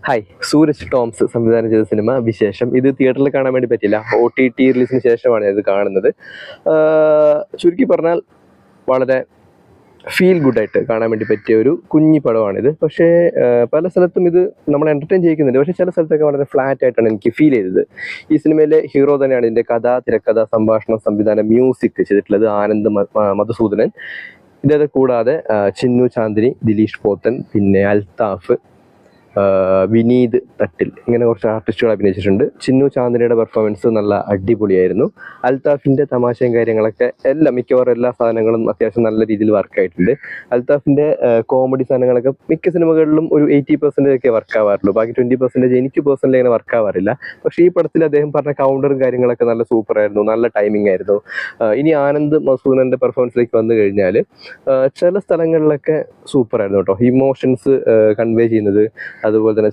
Hi, Sooraj Toms സംവിധാനം ചെയ്ത cinema വിശേഷം. ഇത് തിയേറ്ററിൽ കാണാൻ വേണ്ടി പറ്റില്ല, OTT റിലീസിന് ശേഷമാണ് ഇത് കാണുന്നത്. ചുരുക്കി പറഞ്ഞാൽ വളരെ ഫീൽ ഗുഡായിട്ട് കാണാൻ വേണ്ടി പറ്റിയ ഒരു കുഞ്ഞി പടമാണിത്. പക്ഷേ പല സ്ഥലത്തും ഇത് നമ്മളെ എൻ്റർടൈൻ ചെയ്യിക്കുന്നുണ്ട്. പക്ഷേ ചില സ്ഥലത്തൊക്കെ വളരെ ഫ്ലാറ്റ് ആയിട്ടാണ് എനിക്ക് ഫീൽ ചെയ്തത്. ഈ സിനിമയിലെ ഹീറോ തന്നെയാണ് ഇതിൻ്റെ കഥ, തിരക്കഥ, സംഭാഷണം, സംവിധാനം, മ്യൂസിക് ചെയ്തിട്ടുള്ളത് ആനന്ദ് മധുസൂദനൻ. ഇതേ കൂടാതെ ചിന്നു ചാന്ദിനി, ദിലീഷ് പോത്തൻ, പിന്നെ അൽത്താഫ്, വിനീത് തട്ടിൽ, ഇങ്ങനെ കുറച്ച് ആർട്ടിസ്റ്റുകൾ അഭിനയിച്ചിട്ടുണ്ട്. ചിന്നു ചാന്ദിനിയുടെ പെർഫോമൻസ് നല്ല അടിപൊളിയായിരുന്നു. അൽത്താഫിൻ്റെ തമാശയും കാര്യങ്ങളൊക്കെ മിക്കവാറും എല്ലാ സാധനങ്ങളും അത്യാവശ്യം നല്ല രീതിയിൽ വർക്കായിട്ടുണ്ട്. അൽത്താഫിൻ്റെ കോമഡി സാധനങ്ങളൊക്കെ മിക്ക സിനിമകളിലും ഒരു 80% ഒക്കെ വർക്ക് ആവാറുള്ളൂ. ബാക്കി 20% എനിക്ക് പേഴ്സണലി അങ്ങനെ വർക്ക് ആവാറില്ല. പക്ഷേ ഈ പടത്തിൽ അദ്ദേഹം പറഞ്ഞ കൗണ്ടറും കാര്യങ്ങളൊക്കെ നല്ല സൂപ്പറായിരുന്നു, നല്ല ടൈമിംഗ് ആയിരുന്നു. ഇനി ആനന്ദ് മധുസൂദനൻ്റെ പെർഫോമൻസിലേക്ക് വന്നു കഴിഞ്ഞാൽ ചില സ്ഥലങ്ങളിലൊക്കെ സൂപ്പറായിരുന്നു കേട്ടോ. ഇമോഷൻസ് കൺവേ ചെയ്യുന്നത്, അതുപോലെ തന്നെ